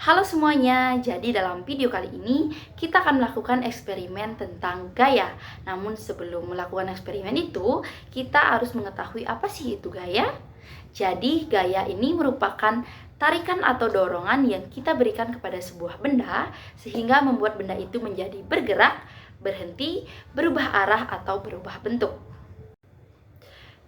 Halo semuanya, jadi dalam video kali ini kita akan melakukan eksperimen tentang gaya. Namun sebelum melakukan eksperimen itu, kita harus mengetahui apa sih itu gaya. Jadi gaya ini merupakan tarikan atau dorongan yang kita berikan kepada sebuah benda sehingga membuat benda itu menjadi bergerak, berhenti, berubah arah atau berubah bentuk.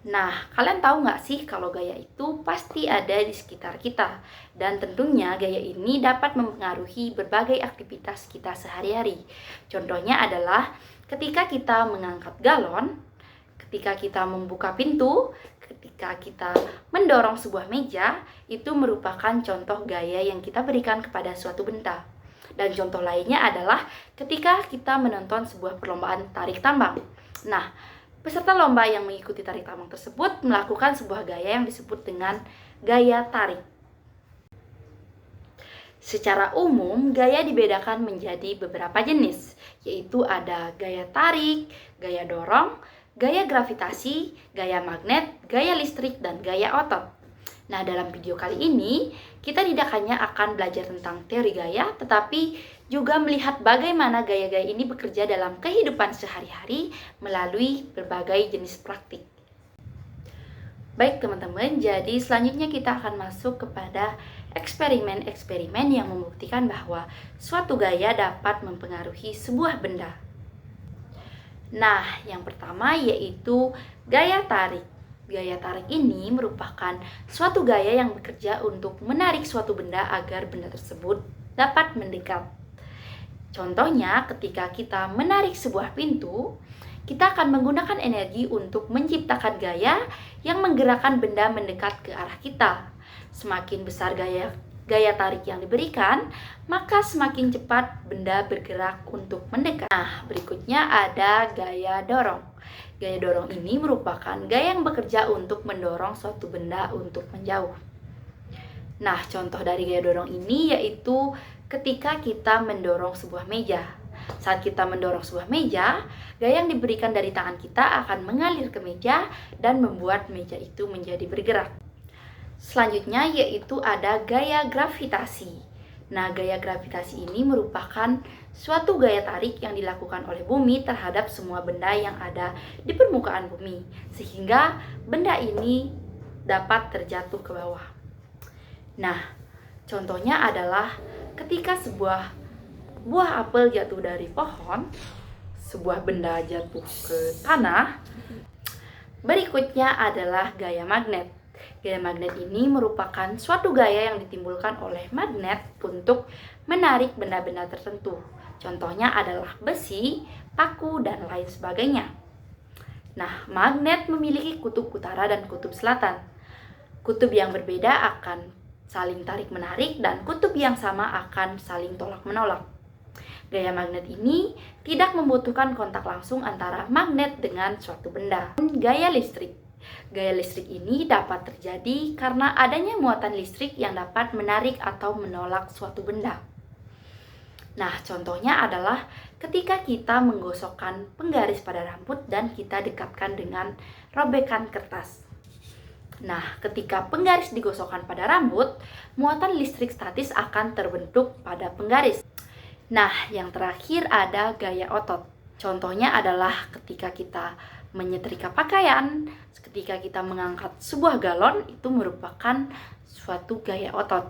Nah, kalian tahu nggak sih kalau gaya itu pasti ada di sekitar kita. Dan tentunya gaya ini dapat mempengaruhi berbagai aktivitas kita sehari-hari. Contohnya adalah ketika kita mengangkat galon, ketika kita membuka pintu, ketika kita mendorong sebuah meja, itu merupakan contoh gaya yang kita berikan kepada suatu benda. Dan contoh lainnya adalah ketika kita menonton sebuah perlombaan tarik tambang. Nah, peserta lomba yang mengikuti tarik tambang tersebut melakukan sebuah gaya yang disebut dengan gaya tarik. Secara umum, gaya dibedakan menjadi beberapa jenis, yaitu ada gaya tarik, gaya dorong, gaya gravitasi, gaya magnet, gaya listrik, dan gaya otot. Nah, dalam video kali ini, kita tidak hanya akan belajar tentang teori gaya, tetapi juga melihat bagaimana gaya-gaya ini bekerja dalam kehidupan sehari-hari melalui berbagai jenis praktik. Baik teman-teman, jadi selanjutnya kita akan masuk kepada eksperimen-eksperimen yang membuktikan bahwa suatu gaya dapat mempengaruhi sebuah benda. Nah, yang pertama yaitu gaya tarik. Gaya tarik ini merupakan suatu gaya yang bekerja untuk menarik suatu benda agar benda tersebut dapat mendekat. Contohnya, ketika kita menarik sebuah pintu, kita akan menggunakan energi untuk menciptakan gaya yang menggerakkan benda mendekat ke arah kita. Semakin besar gaya tarik yang diberikan, maka semakin cepat benda bergerak untuk mendekat. Nah, berikutnya ada gaya dorong. Gaya dorong ini merupakan gaya yang bekerja untuk mendorong suatu benda untuk menjauh. Nah, contoh dari gaya dorong ini yaitu ketika kita mendorong sebuah meja. Saat kita mendorong sebuah meja, gaya yang diberikan dari tangan kita akan mengalir ke meja dan membuat meja itu menjadi bergerak. Selanjutnya yaitu ada gaya gravitasi. Nah, gaya gravitasi ini merupakan suatu gaya tarik yang dilakukan oleh bumi terhadap semua benda yang ada di permukaan bumi, sehingga benda ini dapat terjatuh ke bawah. Nah, contohnya adalah ketika sebuah buah apel jatuh dari pohon, sebuah benda jatuh ke tanah. Berikutnya adalah gaya magnet. Gaya magnet ini merupakan suatu gaya yang ditimbulkan oleh magnet untuk menarik benda-benda tertentu. Contohnya adalah besi, paku, dan lain sebagainya. Nah, magnet memiliki kutub utara dan kutub selatan. Kutub yang berbeda akan saling tarik-menarik dan kutub yang sama akan saling tolak-menolak. Gaya magnet ini tidak membutuhkan kontak langsung antara magnet dengan suatu benda. Gaya listrik. Gaya listrik ini dapat terjadi karena adanya muatan listrik yang dapat menarik atau menolak suatu benda. Nah, contohnya adalah ketika kita menggosokkan penggaris pada rambut dan kita dekatkan dengan robekan kertas. Nah, ketika penggaris digosokkan pada rambut, muatan listrik statis akan terbentuk pada penggaris. Nah, yang terakhir ada gaya otot. Contohnya adalah ketika kita menyetrika pakaian, ketika kita mengangkat sebuah galon, itu merupakan suatu gaya otot.